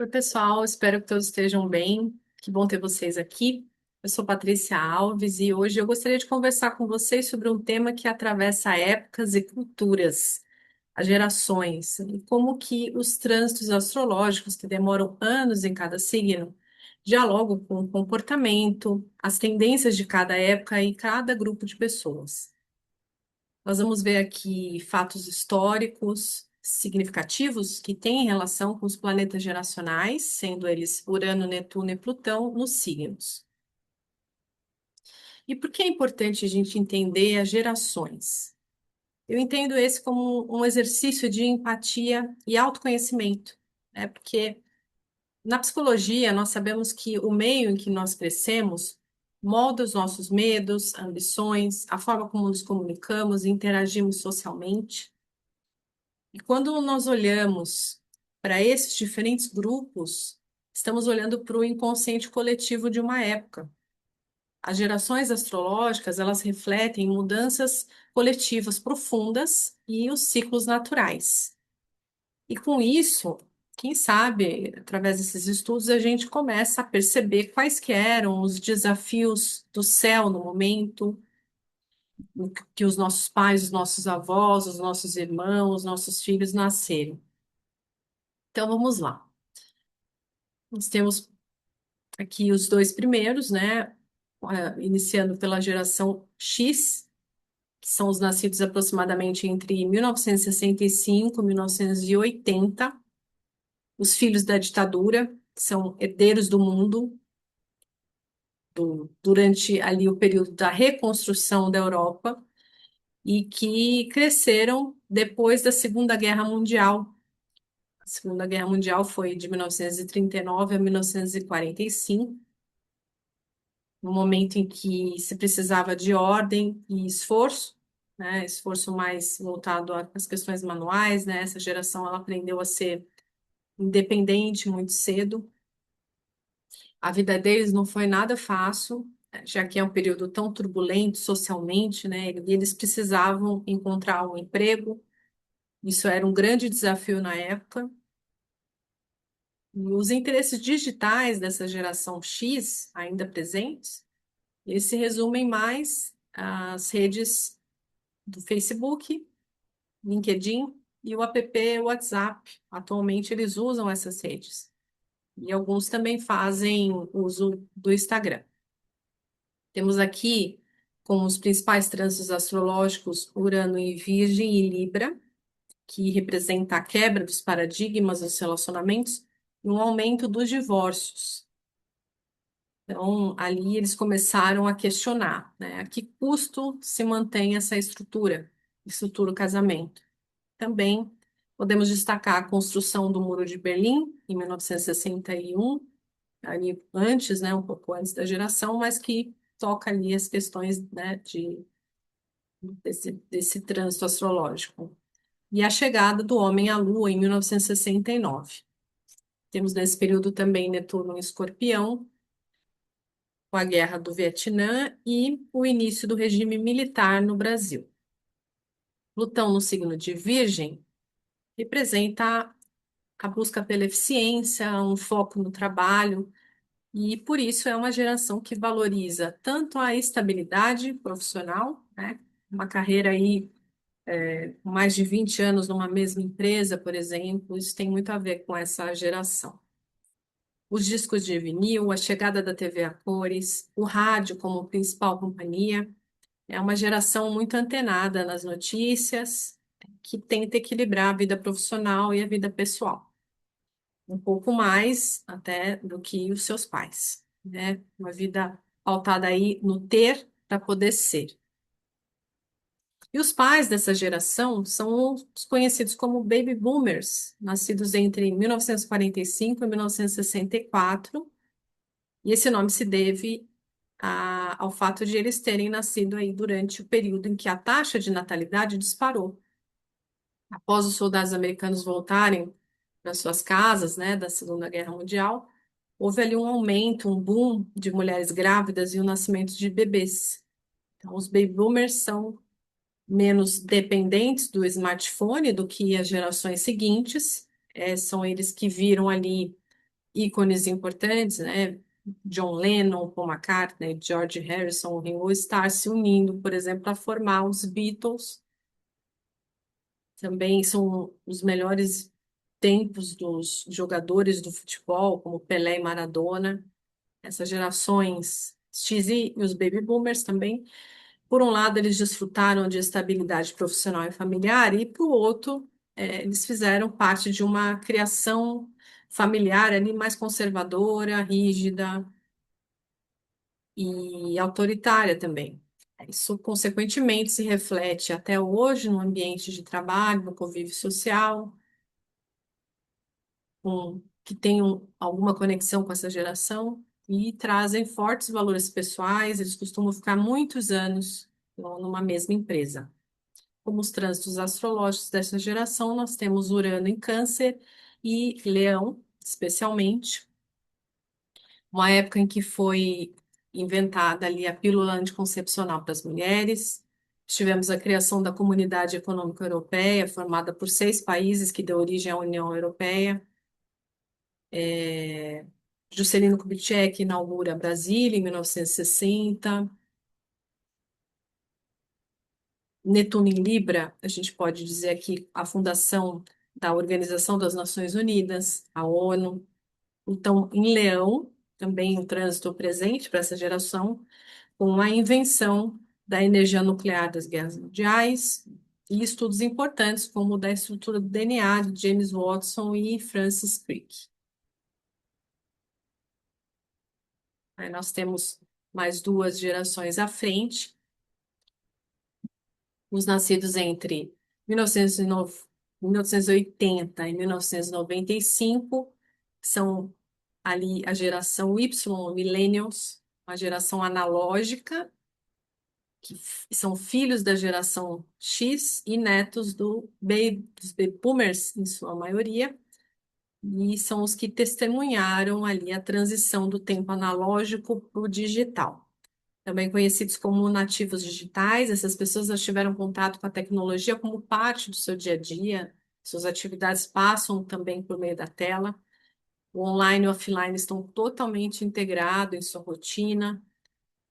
Oi, pessoal, espero que todos estejam bem. Que bom ter vocês aqui. Eu sou Patrícia Alves e hoje eu gostaria de conversar com vocês sobre um tema que atravessa épocas e culturas, as gerações, e como que os trânsitos astrológicos, que demoram anos em cada signo, dialogam com o comportamento, as tendências de cada época e cada grupo de pessoas. Nós vamos ver aqui fatos históricos significativos que têm relação com os planetas geracionais, sendo eles Urano, Netuno e Plutão, nos signos. E por que é importante a gente entender as gerações? Eu entendo esse como um exercício de empatia e autoconhecimento, né? Porque na psicologia nós sabemos que o meio em que nós crescemos molda os nossos medos, ambições, a forma como nos comunicamos e interagimos socialmente. E quando nós olhamos para esses diferentes grupos, estamos olhando para o inconsciente coletivo de uma época. As gerações astrológicas, elas refletem mudanças coletivas profundas e os ciclos naturais. E com isso, quem sabe, através desses estudos, a gente começa a perceber quais que eram os desafios do céu no momento, em que os nossos pais, os nossos avós, os nossos irmãos, os nossos filhos nasceram. Então vamos lá. Nós temos aqui os dois primeiros, né? Iniciando pela geração X, que são os nascidos aproximadamente entre 1965 e 1980, os filhos da ditadura, que são herdeiros do mundo, durante ali o período da reconstrução da Europa, e que cresceram depois da Segunda Guerra Mundial. A Segunda Guerra Mundial foi de 1939 a 1945, no momento em que se precisava de ordem e esforço, né? Esforço mais voltado às questões manuais, né? Essa geração ela aprendeu a ser independente muito cedo. A vida deles não foi nada fácil, já que é um período tão turbulento socialmente, né? E eles precisavam encontrar um emprego. Isso era um grande desafio na época. E os interesses digitais dessa geração X, ainda presentes, eles se resumem mais às redes do Facebook, LinkedIn e o app WhatsApp. Atualmente eles usam essas redes. E alguns também fazem uso do Instagram. Temos aqui como os principais trânsitos astrológicos Urano em Virgem e Libra, que representa a quebra dos paradigmas dos relacionamentos e um aumento dos divórcios. Então, ali eles começaram a questionar, né? A que custo se mantém essa estrutura o casamento? Também podemos destacar a construção do Muro de Berlim, em 1961, ali antes, né, um pouco antes da geração, mas que toca ali as questões, né, desse trânsito astrológico. E a chegada do homem à Lua, em 1969. Temos nesse período também Netuno em Escorpião, com a Guerra do Vietnã e o início do regime militar no Brasil. Plutão no signo de Virgem representa a busca pela eficiência, um foco no trabalho, e por isso é uma geração que valoriza tanto a estabilidade profissional, né? Uma carreira aí com mais de 20 anos numa mesma empresa, por exemplo, isso tem muito a ver com essa geração. Os discos de vinil, a chegada da TV a cores, o rádio como principal companhia, é uma geração muito antenada nas notícias, que tenta equilibrar a vida profissional e a vida pessoal, um pouco mais até do que os seus pais, né? Uma vida pautada aí no ter para poder ser. E os pais dessa geração são os conhecidos como baby boomers, nascidos entre 1945 e 1964, e esse nome se deve ao fato de eles terem nascido aí durante o período em que a taxa de natalidade disparou. Após os soldados americanos voltarem para suas casas, né, da Segunda Guerra Mundial, houve ali um aumento, um boom de mulheres grávidas e o nascimento de bebês. Então, os baby boomers são menos dependentes do smartphone do que as gerações seguintes. São eles que viram ali ícones importantes, né? John Lennon, Paul McCartney, George Harrison, Ringo Starr se unindo, por exemplo, para formar os Beatles. Também são os melhores tempos dos jogadores do futebol, como Pelé e Maradona. Essas gerações X e os baby boomers também. Por um lado, eles desfrutaram de estabilidade profissional e familiar, e por outro, eles fizeram parte de uma criação familiar ali mais conservadora, rígida e autoritária também. Isso, consequentemente, se reflete até hoje no ambiente de trabalho, no convívio social, que tenham alguma conexão com essa geração e trazem fortes valores pessoais. Eles costumam ficar muitos anos numa mesma empresa. Como os trânsitos astrológicos dessa geração, nós temos Urano em Câncer e Leão, especialmente, uma época em que foi inventada ali a pílula anticoncepcional para as mulheres. Tivemos a criação da Comunidade Econômica Europeia, formada por 6 países que deu origem à União Europeia. Juscelino Kubitschek inaugura Brasília em 1960. Netuno em Libra, a gente pode dizer aqui a fundação da Organização das Nações Unidas, a ONU. Então, em Leão, também o trânsito presente para essa geração, com a invenção da energia nuclear das guerras mundiais e estudos importantes, como o da estrutura do DNA de James Watson e Francis Crick. Aí nós temos mais 2 gerações à frente, os nascidos entre 1909 1980 e 1995, são ali a geração Y, Millennials, uma geração analógica, que são filhos da geração X e netos dos baby boomers, em sua maioria, e são os que testemunharam ali a transição do tempo analógico para o digital. Também conhecidos como nativos digitais, essas pessoas já tiveram contato com a tecnologia como parte do seu dia a dia, suas atividades passam também por meio da tela. O online e o offline estão totalmente integrados em sua rotina,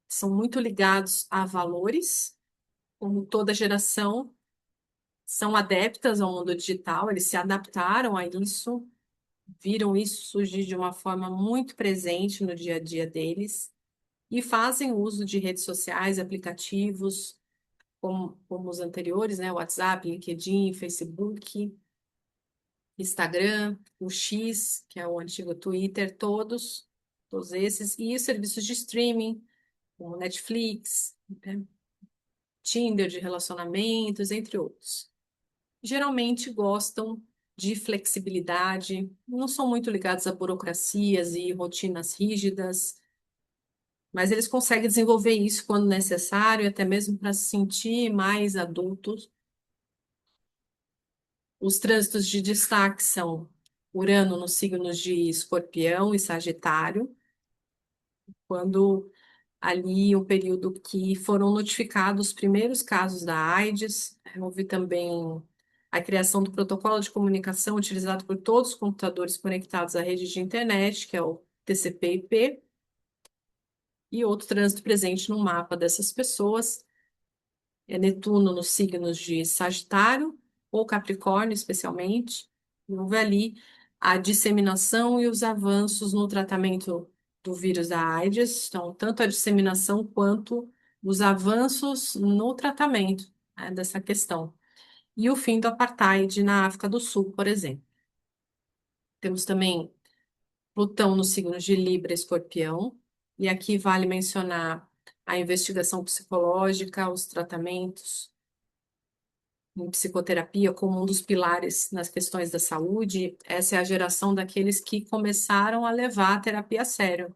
são muito ligados a valores, como toda geração, são adeptas ao mundo digital, eles se adaptaram a isso, viram isso surgir de uma forma muito presente no dia a dia deles e fazem uso de redes sociais, aplicativos, como os anteriores, né? WhatsApp, LinkedIn, Facebook, Instagram, o X, que é o antigo Twitter, todos esses, e os serviços de streaming, como Netflix, né? Tinder de relacionamentos, entre outros. Geralmente gostam de flexibilidade, não são muito ligados a burocracias e rotinas rígidas, mas eles conseguem desenvolver isso quando necessário, até mesmo para se sentir mais adultos. Os trânsitos de destaque são Urano nos signos de Escorpião e Sagitário, quando ali o período que foram notificados os primeiros casos da AIDS. Houve também a criação do protocolo de comunicação utilizado por todos os computadores conectados à rede de internet, que é o TCP/IP, e outro trânsito presente no mapa dessas pessoas é Netuno nos signos de Sagitário ou Capricórnio, especialmente. E houve ali a disseminação e os avanços no tratamento do vírus da AIDS, então, tanto a disseminação quanto os avanços no tratamento, né, dessa questão. E o fim do apartheid na África do Sul, por exemplo. Temos também Plutão nos signos de Libra e Escorpião, e aqui vale mencionar a investigação psicológica, os tratamentos em psicoterapia como um dos pilares nas questões da saúde. Essa é a geração daqueles que começaram a levar a terapia a sério,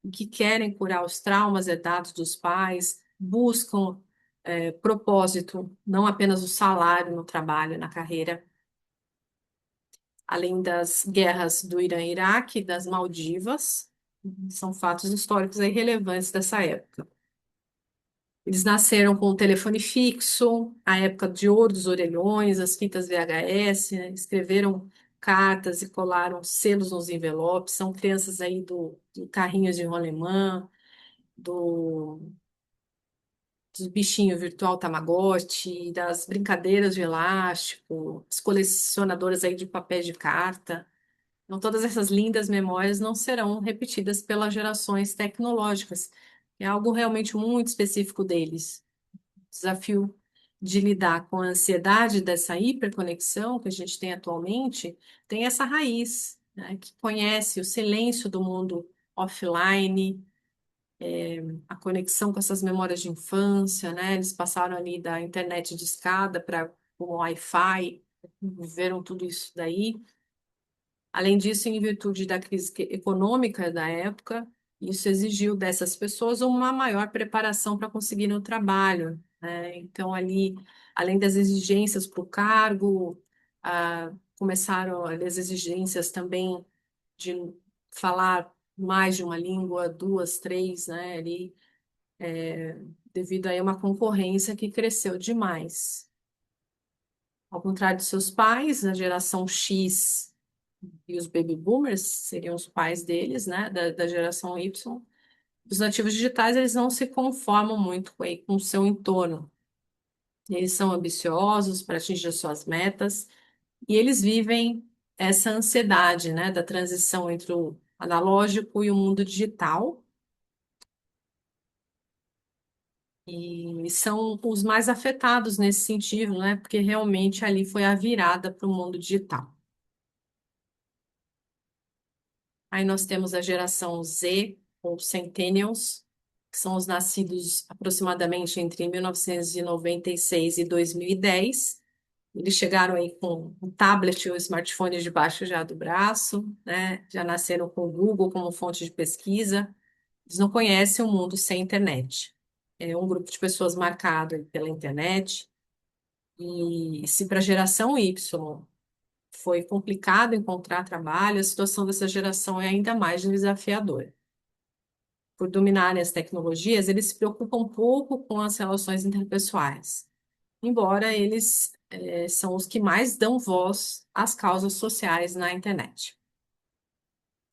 e que querem curar os traumas herdados dos pais, buscam propósito, não apenas o salário no trabalho, na carreira. Além das guerras do Irã e Iraque, das Maldivas, são fatos históricos aí relevantes dessa época. Eles nasceram com o telefone fixo, a época de ouro dos orelhões, as fitas VHS, né? Escreveram cartas e colaram selos nos envelopes. São crianças aí do carrinhos de rolemã, do, do bichinho virtual Tamagotchi, das brincadeiras de elástico, as colecionadoras aí de papéis de carta. Então, todas essas lindas memórias não serão repetidas pelas gerações tecnológicas. É algo realmente muito específico deles. O desafio de lidar com a ansiedade dessa hiperconexão que a gente tem atualmente tem essa raiz, né, que conhece o silêncio do mundo offline, a conexão com essas memórias de infância, né? Eles passaram ali da internet de escada para o Wi-Fi, viveram tudo isso daí. Além disso, em virtude da crise econômica da época, isso exigiu dessas pessoas uma maior preparação para conseguirem o trabalho, né? Então, ali, além das exigências para o cargo, começaram as exigências também de falar mais de uma língua, duas, três, né? Ali, devido a uma concorrência que cresceu demais. Ao contrário de seus pais, a geração X e os baby boomers seriam os pais deles, né, da geração Y. Os nativos digitais, eles não se conformam muito com o seu entorno. Eles são ambiciosos para atingir suas metas e eles vivem essa ansiedade, né, da transição entre o analógico e o mundo digital. E são os mais afetados nesse sentido, né, porque realmente ali foi a virada para o mundo digital. Aí nós temos a geração Z, ou Centennials, que são os nascidos aproximadamente entre 1996 e 2010. Eles chegaram aí com o tablet ou o smartphone debaixo já do braço, né? Já nasceram com o Google como fonte de pesquisa. Eles não conhecem o mundo sem internet. É um grupo de pessoas marcado aí pela internet. E se para a geração Y foi complicado encontrar trabalho, a situação dessa geração é ainda mais desafiadora. Por dominarem as tecnologias, eles se preocupam pouco com as relações interpessoais, embora eles são os que mais dão voz às causas sociais na internet.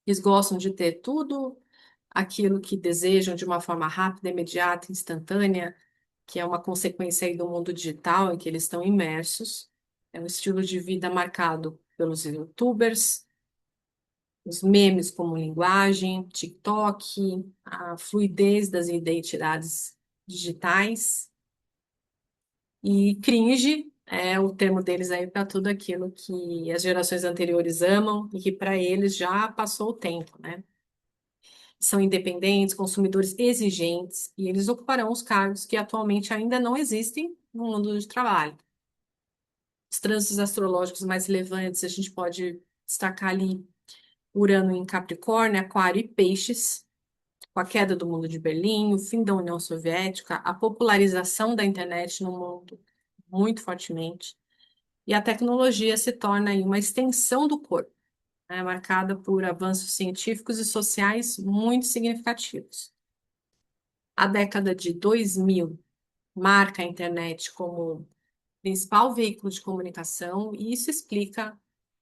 Eles gostam de ter tudo aquilo que desejam de uma forma rápida, imediata, instantânea, que é uma consequência aí do mundo digital em que eles estão imersos. É um estilo de vida marcado pelos YouTubers, os memes como linguagem, TikTok, a fluidez das identidades digitais e cringe é o termo deles aí para tudo aquilo que as gerações anteriores amam e que para eles já passou o tempo, né? São independentes, consumidores exigentes e eles ocuparão os cargos que atualmente ainda não existem no mundo de trabalho. Os trânsitos astrológicos mais relevantes a gente pode destacar ali Urano em Capricórnio, Aquário e Peixes, com a queda do Muro de Berlim, o fim da União Soviética, a popularização da internet no mundo muito fortemente, e a tecnologia se torna aí uma extensão do corpo, né, marcada por avanços científicos e sociais muito significativos. A década de 2000 marca a internet como principal veículo de comunicação, e isso explica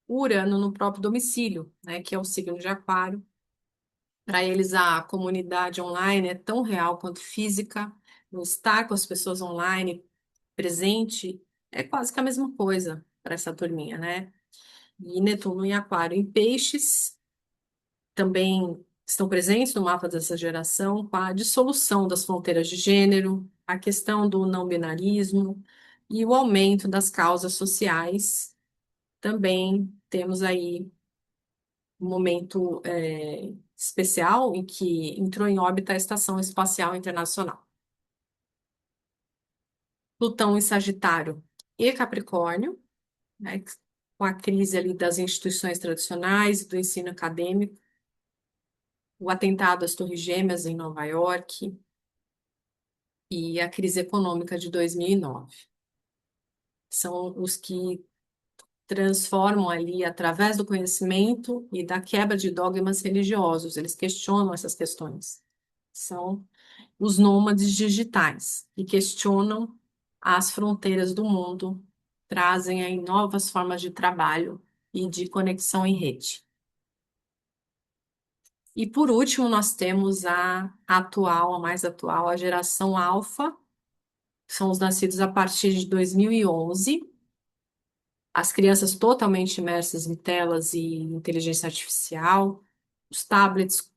o Urano no próprio domicílio, né, que é o signo de Aquário. Para eles, a comunidade online é tão real quanto física. O estar com as pessoas online, presente, é quase que a mesma coisa para essa turminha, né? E Netuno em Aquário em Peixes também estão presentes no mapa dessa geração com a dissolução das fronteiras de gênero, a questão do não binarismo e o aumento das causas sociais. Também temos aí um momento especial em que entrou em órbita a Estação Espacial Internacional. Plutão em Sagitário e Capricórnio, né, com a crise ali das instituições tradicionais e do ensino acadêmico, o atentado às Torres Gêmeas em Nova York e a crise econômica de 2009. São os que transformam ali através do conhecimento e da quebra de dogmas religiosos. Eles questionam essas questões. São os nômades digitais e questionam as fronteiras do mundo, trazem aí novas formas de trabalho e de conexão em rede. E por último, nós temos a atual, a mais atual, a geração alfa, que são os nascidos a partir de 2011. As crianças totalmente imersas em telas e inteligência artificial, os tablets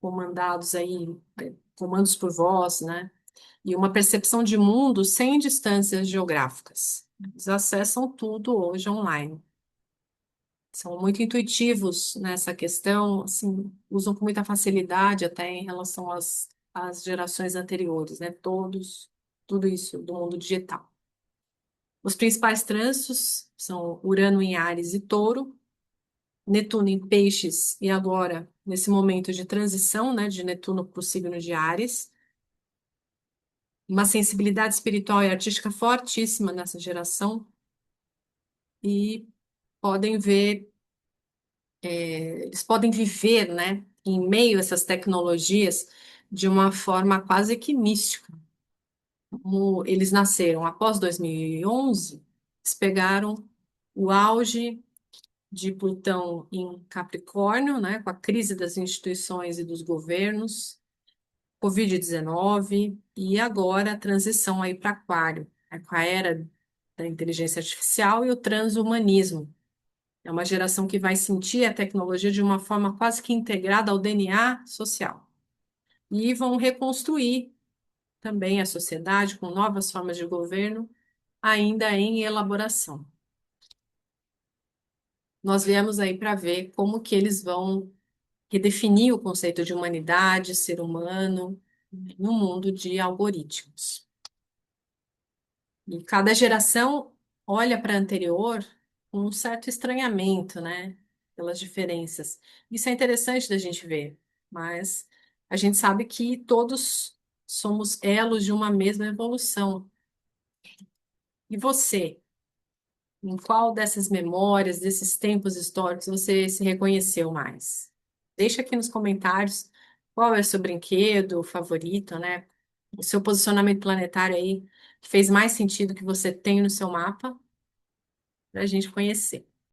comandados aí, comandos por voz, né? E uma percepção de mundo sem distâncias geográficas. Eles acessam tudo hoje online. São muito intuitivos nessa questão, assim, usam com muita facilidade até em relação às gerações anteriores, né? Tudo isso do mundo digital. Os principais trânsitos são Urano em Áries e Touro, Netuno em Peixes e agora, nesse momento de transição, né, de Netuno para o signo de Áries. Uma sensibilidade espiritual e artística fortíssima nessa geração e podem ver, eles podem viver, né, em meio a essas tecnologias de uma forma quase que mística. Como eles nasceram após 2011, eles pegaram o auge de Plutão em Capricórnio, né, com a crise das instituições e dos governos, Covid-19 e agora a transição aí para Aquário, né, com a era da inteligência artificial e o transhumanismo. É uma geração que vai sentir a tecnologia de uma forma quase que integrada ao DNA social. E vão reconstruir também a sociedade com novas formas de governo, ainda em elaboração. Nós viemos aí para ver como que eles vão redefinir o conceito de humanidade, ser humano, no mundo de algoritmos. E cada geração olha para a anterior com um certo estranhamento, né? Pelas diferenças. Isso é interessante da gente ver, mas a gente sabe que todos somos elos de uma mesma evolução. E você, em qual dessas memórias, desses tempos históricos você se reconheceu mais? Deixa aqui nos comentários qual é o seu brinquedo favorito, né? O seu posicionamento planetário aí que fez mais sentido que você tem no seu mapa para a gente conhecer.